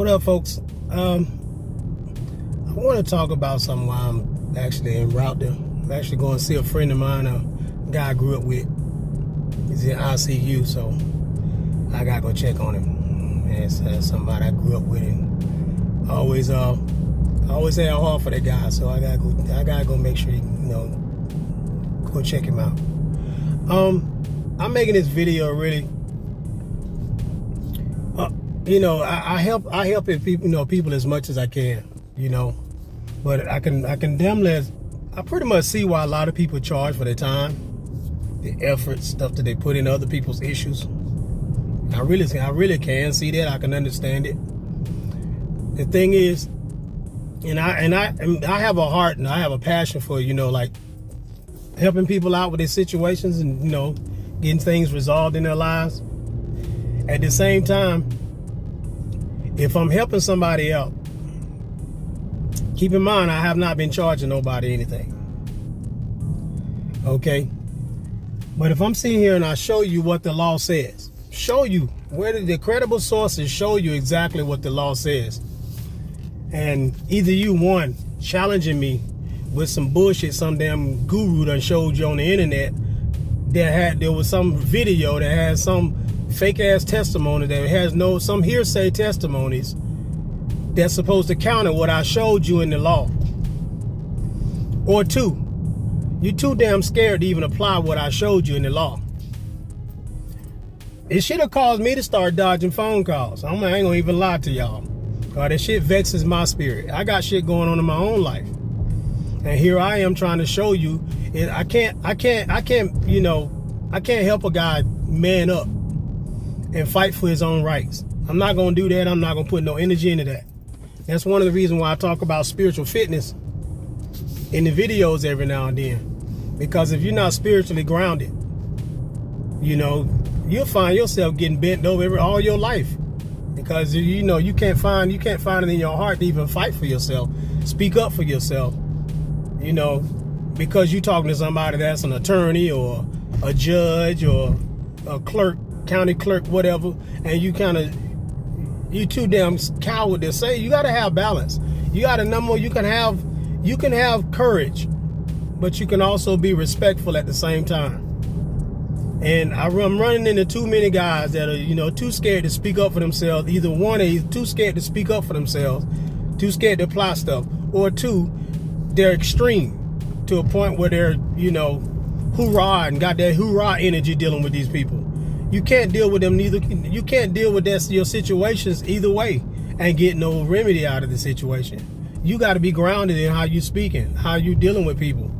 What up, folks? I want to talk about something while I'm actually en route there. I'm actually going to see a friend of mine, a guy I grew up with. He's in ICU, so I got to go check on him. And it's somebody I grew up with, and I always had a heart for that guy, so I gotta go make sure go check him out. I'm making this video really. I help people as much as I can, but I can damn near, I pretty much see why a lot of people charge for their time, the effort, stuff that they put in other people's issues. I really can see that. I can understand it. The thing is, and I have a heart and I have a passion for, like helping people out with their situations and, getting things resolved in their lives. At the same time, if I'm helping somebody out, keep in mind, I have not been charging nobody anything. Okay? But if I'm sitting here and I show you what the law says, show you where the credible sources show you exactly what the law says, and either you, one, challenging me with some bullshit some damn guru done showed you on the internet, there was some video that had some fake ass testimony that has some hearsay testimonies that's supposed to counter what I showed you in the law. Or two, you're too damn scared to even apply what I showed you in the law. It should have caused me to start dodging phone calls. I ain't gonna even lie to y'all. God, that shit vexes my spirit. I got shit going on in my own life. And here I am trying to show you, I can't help a guy man up and fight for his own rights. I'm not gonna do that. I'm not gonna put no energy into that. That's one of the reasons why I talk about spiritual fitness in the videos every now and then. Because if you're not spiritually grounded, you'll find yourself getting bent over all your life. Because you can't find it in your heart to even fight for yourself, speak up for yourself. Because you're talking to somebody that's an attorney or a judge or a clerk, county clerk, whatever, and you too damn coward to say. You got to have balance. You got to you can have courage, but you can also be respectful at the same time. And I'm running into too many guys that are, too scared to speak up for themselves. Either one, they're too scared to speak up for themselves, too scared to apply stuff, or two, they're extreme to a point where they're, hoorah and got that hoorah energy dealing with these people. You can't deal with them neither. You can't deal with your situations either way and get no remedy out of the situation. You got to be grounded in how you speaking, how you dealing with people.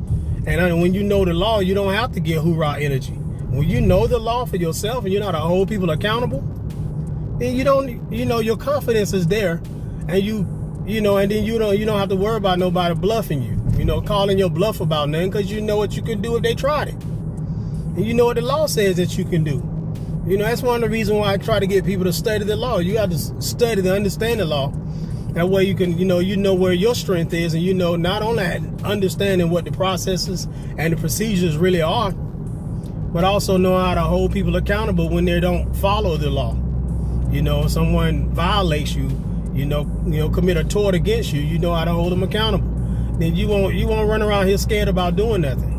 And when you know the law, you don't have to get hoorah energy. When you know the law for yourself and you know how to hold people accountable, then your confidence is there, and and then you don't have to worry about nobody bluffing you, calling your bluff about nothing, because you know what you can do if they tried it. And you know what the law says that you can do. That's one of the reasons why I try to get people to study the law. You have to study to understand the law. That way you can, know where your strength is, and not only understanding what the processes and the procedures really are, but also know how to hold people accountable when they don't follow the law. Someone violates you, commit a tort against you, you know how to hold them accountable. Then you won't run around here scared about doing nothing.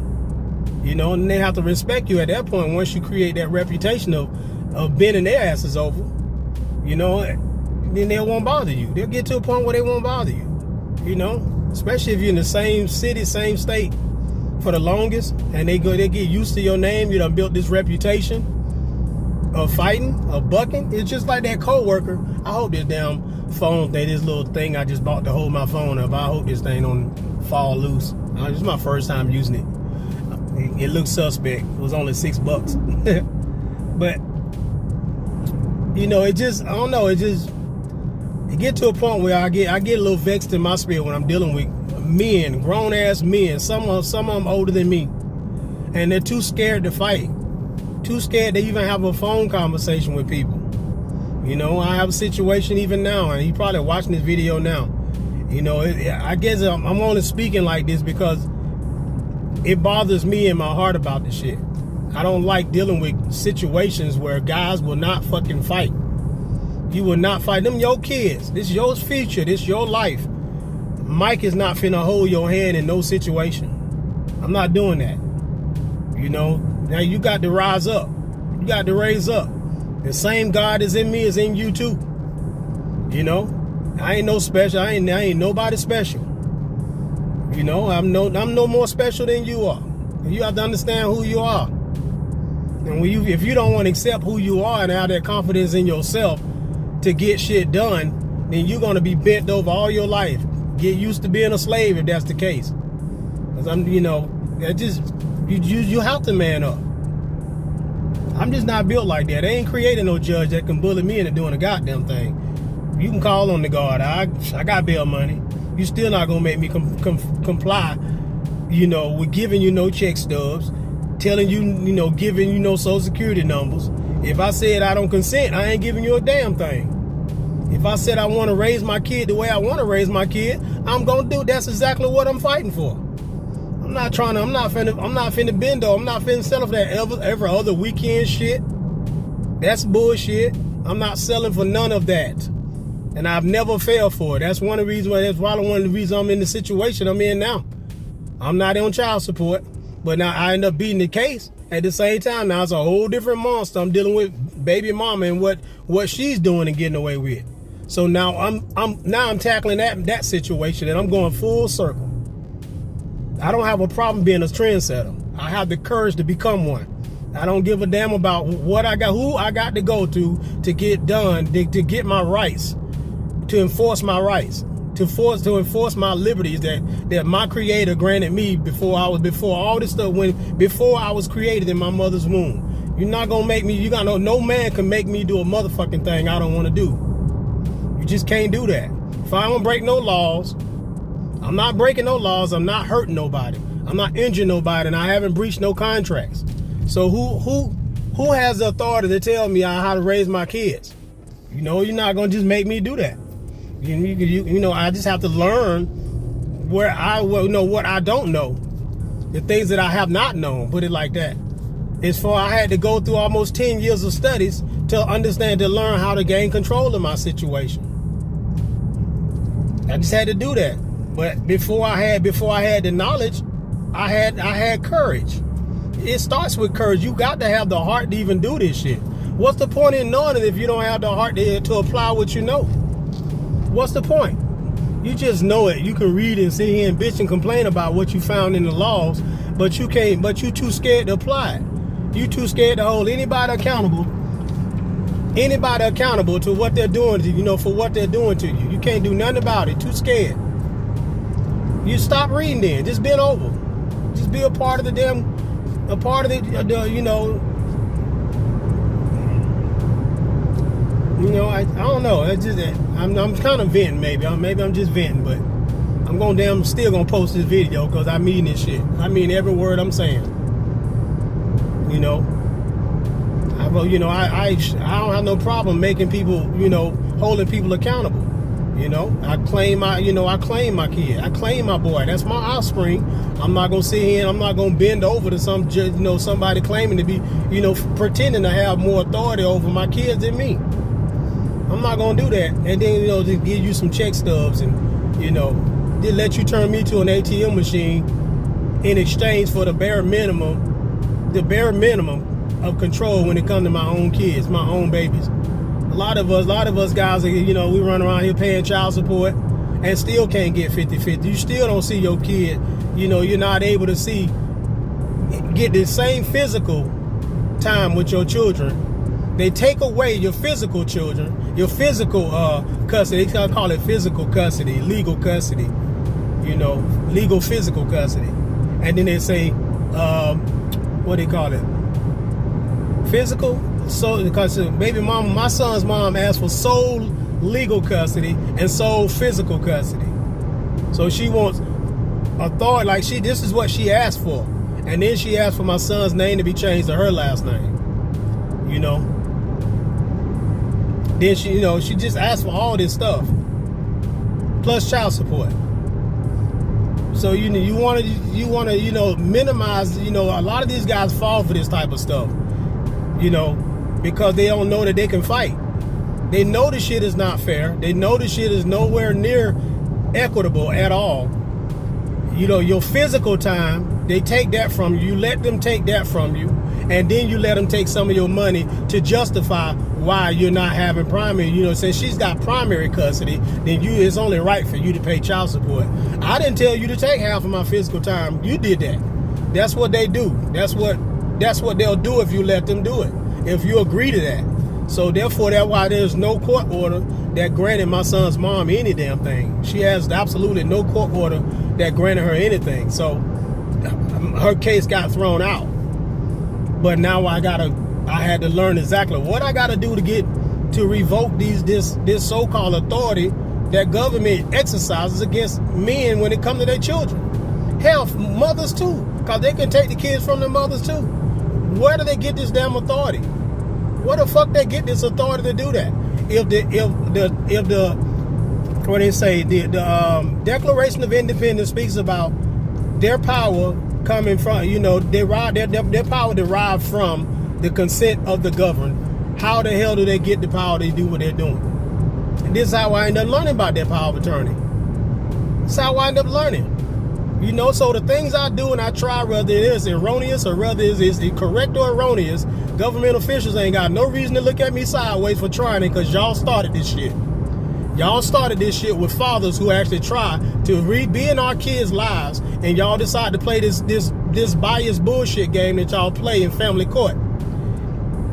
And they have to respect you at that point. Once you create that reputation of bending their asses over, then they won't bother you. They'll get to a point where they won't bother you, especially if you're in the same city, same state for the longest, and they get used to your name. You done built this reputation of fighting, of bucking. It's just like that co-worker. I hope this damn phone thing, this little thing I just bought to hold my phone up, I hope this thing don't fall loose. This is my first time using it. It looks suspect. It was only $6. But it just, I don't know, it get to a point where I get a little vexed in my spirit when I'm dealing with men, grown ass men, some of them older than me, and they're too scared to fight, too scared to even have a phone conversation with people. I have a situation even now, and he probably watching this video now. I guess I'm only speaking like this because it bothers me in my heart about this shit. I don't like dealing with situations where guys will not fucking fight. You will not fight them. Your kids. This is your future. This is your life. Mike is not finna hold your hand in no situation. I'm not doing that. You know, now you got to rise up. You got to raise up. The same God is in me is in you too. You know, I ain't no special. I ain't nobody special. You know, I'm no more special than you are. You have to understand who you are. And if you don't want to accept who you are and have that confidence in yourself to get shit done, then you're gonna be bent over all your life. Get used to being a slave if that's the case. Cause you know, that just you have to man up. I'm just not built like that. They ain't created no judge that can bully me into doing a goddamn thing. You can call on the guard. I got bail money. You still not gonna make me comply, you know, with giving you no check stubs, telling you, you know, giving you no social security numbers. If I said I don't consent, I ain't giving you a damn thing. If I said I want to raise my kid the way I want to raise my kid, I'm gonna do. That's exactly what I'm fighting for. I'm not finna bend though. I'm not finna settle for that every other weekend shit. That's bullshit. I'm not selling for none of that. And I've never failed for it. That's one of the reasons. That's probably one of the reasons I'm in the situation I'm in now. I'm not on child support, but now I end up beating the case. At the same time, now it's a whole different monster I'm dealing with, baby mama, and what she's doing and getting away with. So now I'm tackling that situation, and I'm going full circle. I don't have a problem being a trendsetter. I have the courage to become one. I don't give a damn about what I got, who I got to go to get done, to get my rights. To enforce my rights, to enforce my liberties that my creator granted me before all this stuff, before I was created in my mother's womb. You're not gonna make me, no man can make me do a motherfucking thing I don't want to do. You just can't do that. If I don't break no laws, I'm not breaking no laws, I'm not hurting nobody, I'm not injuring nobody, and I haven't breached no contracts. So who has the authority to tell me how to raise my kids? You know, you're not gonna just make me do that. You know, I just have to learn what I don't know, the things that I have not known, put it like that. I had to go through almost 10 years of studies to understand, to learn how to gain control of my situation. I just had to do that. But before I had the knowledge, I had courage. It starts with courage. You got to have the heart to even do this shit. What's the point in knowing it if you don't have the heart to apply what you know? What's the point? You just know it. You can read and sit here and bitch and complain about what you found in the laws, but you can't. But you too scared to apply it. You too scared to hold anybody accountable to what they're doing to you. You know, for what they're doing to you. You can't do nothing about it. Too scared. You stop reading then. Just bend over. Just be a part of the you know. You know, I don't know. I'm kind of venting, maybe I'm just venting, but I'm still gonna post this video because I mean this shit. I mean every word I'm saying. You know, I don't have no problem making people, you know, holding people accountable. You know, I claim my kid. I claim my boy. That's my offspring. I'm not gonna sit here and I'm not gonna bend over to somebody claiming to be, you know, pretending to have more authority over my kids than me. I'm not gonna do that, and then, you know, just give you some check stubs and, you know, then let you turn me to an ATM machine in exchange for the bare minimum of control when it comes to my own kids, my own babies. A lot of us guys, you know, we run around here paying child support and still can't get 50-50. You still don't see your kid. You know, you're not able to get the same physical time with your children. They take away your physical children, your physical custody. They call it physical custody, legal custody, you know, legal physical custody. And then they say, what do they call it? Physical? So, because baby mama, my son's mom asked for sole legal custody and sole physical custody. So she wants authority, like this is what she asked for. And then she asked for my son's name to be changed to her last name. You know? Then she, you know, she just asked for all this stuff, plus child support. So you want to you know, minimize. You know, a lot of these guys fall for this type of stuff. You know, because they don't know that they can fight. They know the shit is not fair. They know the shit is nowhere near equitable at all. You know, your physical time, they take that from you. You let them take that from you. And then you let them take some of your money to justify why you're not having primary. You know, since she's got primary custody, then it's only right for you to pay child support. I didn't tell you to take half of my physical time. You did that. That's what they do. That's what they'll do if you let them do it. If you agree to that. So therefore, that's why there's no court order that granted my son's mom any damn thing. She has absolutely no court order that granted her anything. So her case got thrown out. But now I had to learn exactly what I gotta do to revoke this so-called authority that government exercises against men when it comes to their children. Hell, mothers too, because they can take the kids from their mothers too. Where do they get this damn authority? Where the fuck they get this authority to do that? If the what they say, the Declaration of Independence speaks about their power coming from, you know, their power derived from the consent of the governed. How the hell do they get the power to do what they're doing? And this is how I end up learning about their power of attorney. This is how I end up learning. You know, so the things I do and I try, whether it is erroneous or whether it is correct or erroneous, government officials ain't got no reason to look at me sideways for trying it, because y'all started this shit. Y'all started this shit with fathers who actually try to be in our kids' lives, and y'all decide to play this biased bullshit game that y'all play in family court.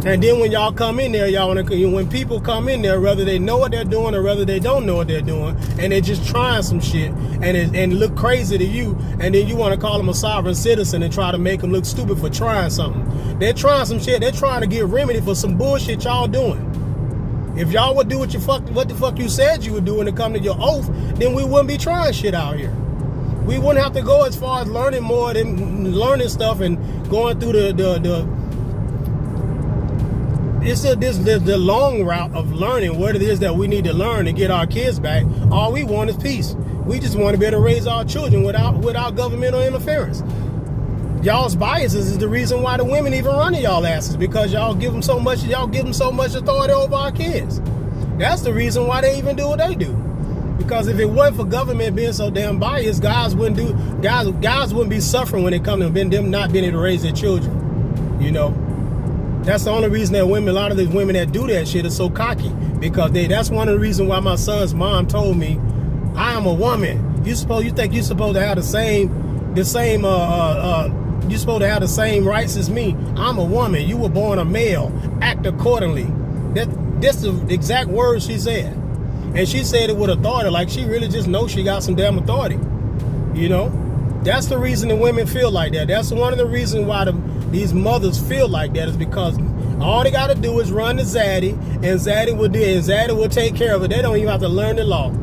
And then when y'all come in there, when people come in there, whether they know what they're doing or whether they don't know what they're doing, and they're just trying some shit and look crazy to you, and then you want to call them a sovereign citizen and try to make them look stupid for trying something. They're trying some shit. They're trying to get remedy for some bullshit y'all doing. If y'all would do what the fuck you said you would do when it come to your oath, then we wouldn't be trying shit out here. We wouldn't have to go as far as learning more than learning stuff and going through the long route of learning what it is that we need to learn to get our kids back. All we want is peace. We just want to be able to raise our children without governmental interference. Y'all's biases is the reason why the women even run to y'all asses, because y'all give them so much authority over our kids. That's the reason why they even do what they do. Because if it wasn't for government being so damn biased, guys wouldn't be suffering when it comes to them not being able to raise their children. You know? That's the only reason that a lot of these women that do that shit are so cocky, because that's one of the reasons why my son's mom told me, I am a woman. You think you're supposed to have you're supposed to have the same rights as me. I'm a woman. You were born a male. Act accordingly. That's the exact words she said. And she said it with authority, like she really just knows she got some damn authority. You know? That's the reason the women feel like that. That's one of the reasons why these mothers feel like that, is because all they got to do is run to Zaddy, and Zaddy will take care of it. They don't even have to learn the law.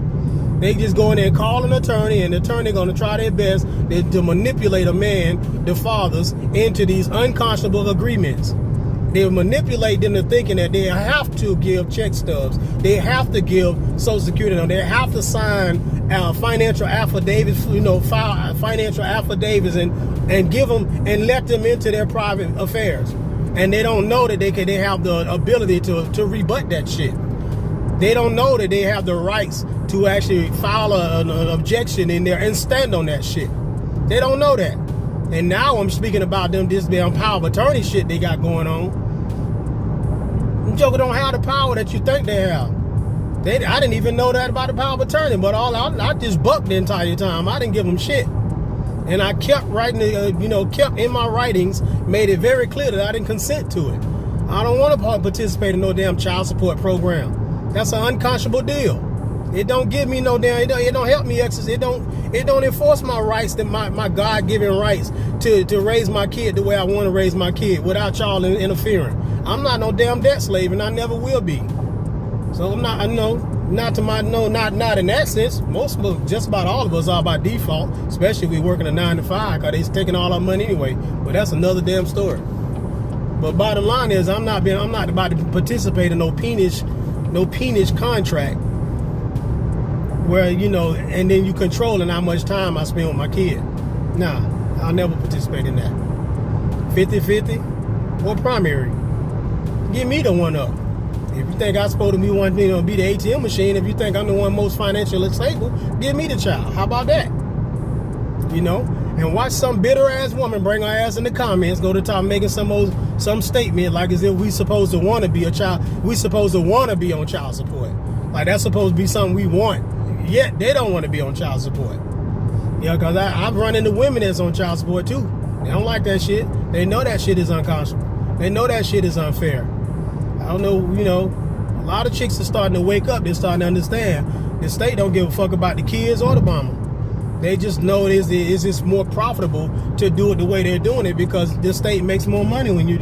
They just go in there and call an attorney, and the attorney going to try their best to manipulate the fathers, into these unconscionable agreements. They manipulate them to thinking that they have to give check stubs. They have to give Social Security number. They have to sign financial affidavits, file financial affidavits and give them and let them into their private affairs. And they don't know that they have the ability to rebut that shit. They don't know that they have the rights to actually file an objection in there and stand on that shit. They don't know that. And now I'm speaking about this damn power of attorney shit they got going on. Them jokers don't have the power that you think they have. I didn't even know that about the power of attorney, but I just bucked the entire time. I didn't give them shit. And I kept writing, kept in my writings, made it very clear that I didn't consent to it. I don't want to participate in no damn child support program. That's an unconscionable deal. It don't give me no damn, it don't help me exercise, it don't enforce my rights, that my God-given rights to raise my kid the way I want to raise my kid without y'all interfering. I'm not no damn debt slave, and I never will be. So I'm not, not in that sense. Just about all of us are by default, especially if we working a 9 to 5, because they taking all our money anyway. But that's another damn story. But bottom line is, I'm not about to participate in no penis contract where, and then you controlling how much time I spend with my kid. Nah, I'll never participate in that. 50-50 or primary. Give me the one up. If you think I'm supposed to be one, be the ATM machine, if you think I'm the one most financially stable, give me the child. How about that? And watch some bitter ass woman bring her ass in the comments, go to top making some statement like as if we supposed to want to be we supposed to want to be on child support. Like that's supposed to be something we want. Yet they don't want to be on child support. Because I've run into women that's on child support too. They don't like that shit. They know that shit is unconscionable. They know that shit is unfair. I don't know, a lot of chicks are starting to wake up. They're starting to understand the state don't give a fuck about the kids or the mama. They just know it's just more profitable to do it the way they're doing it because the state makes more money when you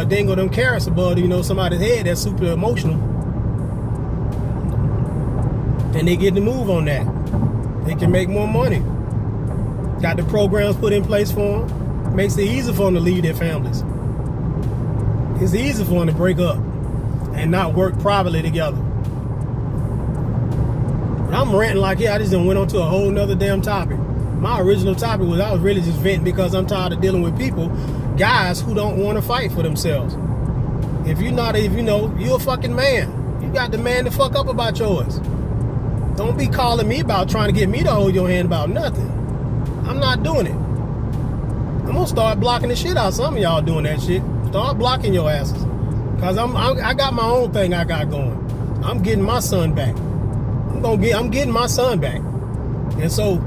dangle them carrots above somebody's head that's super emotional. And they get to move on that. They can make more money. Got the programs put in place for them. Makes it easy for them to leave their families. It's easy for them to break up and not work privately together. I'm ranting like, I just went on to a whole nother damn topic. My original topic was I was really just venting because I'm tired of dealing with people, guys who don't want to fight for themselves. If you're a fucking man. You got the man to fuck up about yours. Don't be calling me about trying to get me to hold your hand about nothing. I'm not doing it. I'm gonna start blocking the shit out of some of y'all doing that shit. Start blocking your asses. Cause I got my own thing I got going. I'm getting my son back. I'm getting my son back. And so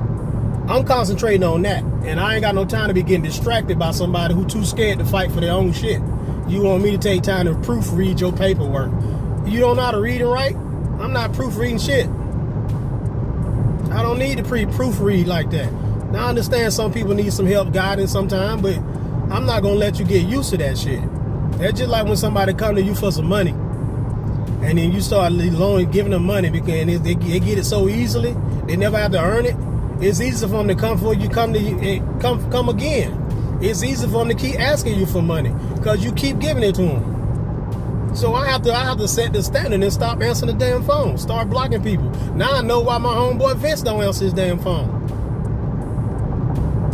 I'm concentrating on that. And I ain't got no time to be getting distracted by somebody who too scared to fight for their own shit. You want me to take time to proofread your paperwork. You don't know how to read and write? I'm not proofreading shit. I don't need to proofread like that. Now I understand some people need some help guidance sometime, but I'm not gonna let you get used to that shit. That's just like when somebody come to you for some money. And then you start giving them money because they get it so easily. They never have to earn it. It's easy for them to come for you, come again. It's easy for them to keep asking you for money because you keep giving it to them. So I have to set the standard and stop answering the damn phone. Start blocking people. Now I know why my homeboy Vince don't answer his damn phone.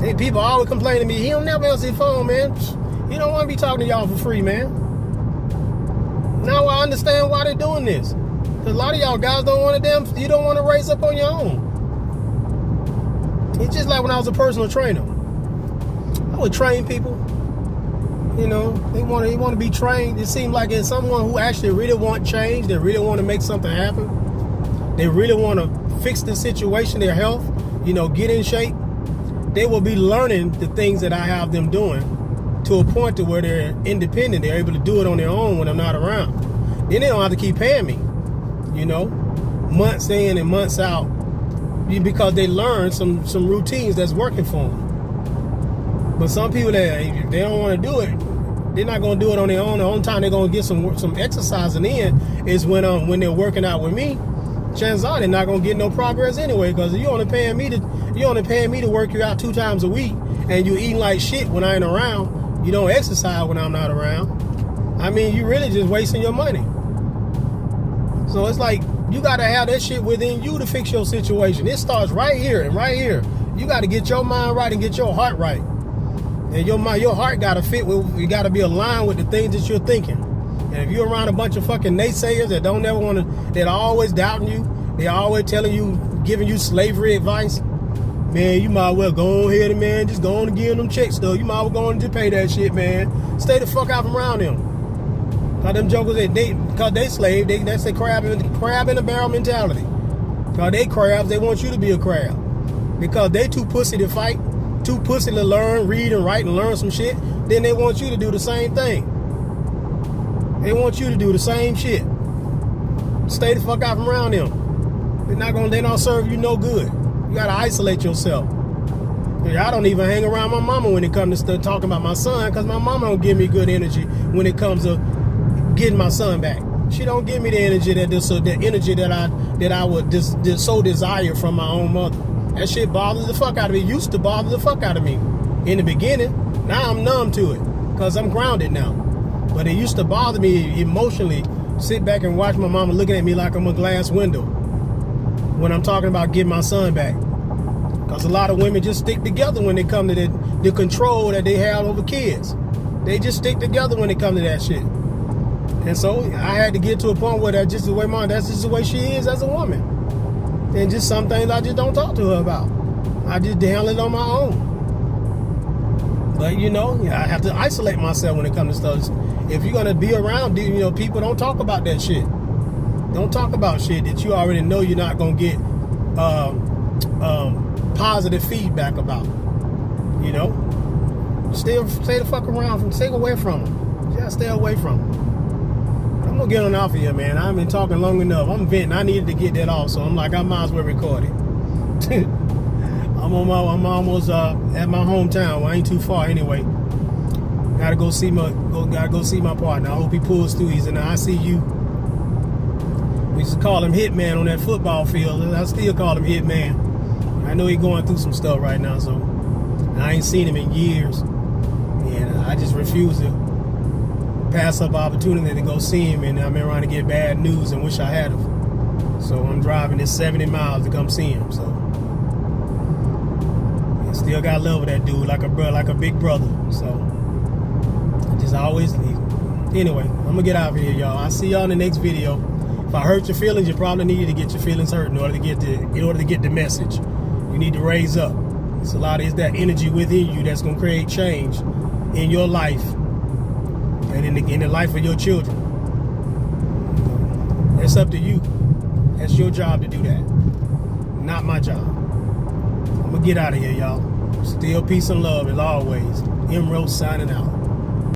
Hey, people always complain to me, he don't never answer his phone, man. He don't want to be talking to y'all for free, man. Now I understand why they're doing this. Cause a lot of y'all guys you don't want to raise up on your own. It's just like when I was a personal trainer. I would train people. They want to be trained. It seems like it's someone who actually really want change. They really want to make something happen. They really want to fix the situation, their health, get in shape. They will be learning the things that I have them doing to a point to where they're independent. They're able to do it on their own when I'm not around. Then they don't have to keep paying me, months in and months out, because they learn some routines that's working for them. But some people that they don't want to do it, they're not going to do it on their own. The only time they're going to get some exercising in is when they're working out with me. Chances are they're not going to get no progress anyway, because you're only paying me to work you out 2 times a week, and you eating like shit when I ain't around. You don't exercise when I'm not around. I mean, you really just wasting your money. So it's like you got to have that shit within you to fix your situation. It starts right here and right here. You got to get your mind right and get your heart right. And your heart got to fit with, you got to be aligned with the things that you're thinking. And if you're around a bunch of fucking naysayers that don't ever want to, that are always doubting you, they're always telling you, giving you slavery advice, man, you might well go on ahead and, man, just go on and give them checks, though. You might well go on and just pay that shit, man. Stay the fuck out from around them. Cause them jokers, cause they slave, that's a crab in the barrel mentality. Cause they crabs, they want you to be a crab. Because they too pussy to fight, too pussy to learn, read and write and learn some shit, then they want you to do the same thing. They want you to do the same shit. Stay the fuck out from around them. They don't serve you no good. You gotta isolate yourself. I don't even hang around my mama when it comes to talking about my son, because my mama don't give me good energy when it comes to getting my son back. She don't give me the energy that I would so desire from my own mother. That shit bothers the fuck out of me. Used to bother the fuck out of me in the beginning. Now I'm numb to it because I'm grounded now. But it used to bother me emotionally. Sit back and watch my mama looking at me like I'm a glass window when I'm talking about getting my son back. Because a lot of women just stick together when they come to the control that they have over kids. They just stick together when it comes to that shit. And so I had to get to a point where that's just the way she is as a woman. And just some things I just don't talk to her about. I just handle it on my own. But I have to isolate myself when it comes to stuff. If you're gonna be around, people, don't talk about that shit. Don't talk about shit that you already know you're not gonna get positive feedback about. Stay the fuck around stay away from them. Just stay away from them. I'm gonna get on off of here, man. I've been talking long enough. I'm venting. I needed to get that off, so I'm like, I might as well record it. I'm almost at my hometown. Well, I ain't too far anyway. Gotta go see my partner. I hope he pulls through. He's in the ICU. We used to call him Hitman on that football field. I still call him Hitman. I know he's going through some stuff right now, so I ain't seen him in years. And I just refuse to pass up opportunity to go see him, and I'm around to get bad news and wish I had him. So I'm driving this 70 miles to come see him. So I still got love with that dude, like a big brother. So I just always leave. Anyway, I'm gonna get out of here, y'all. I'll see y'all in the next video. If I hurt your feelings, you probably need to get your feelings hurt in order to get the message. You need to raise up. It's that energy within you that's gonna create change in your life and in the life of your children. It's up to you. That's your job to do that. Not my job. I'm gonna get out of here, y'all. Still peace and love as always. Emerald signing out.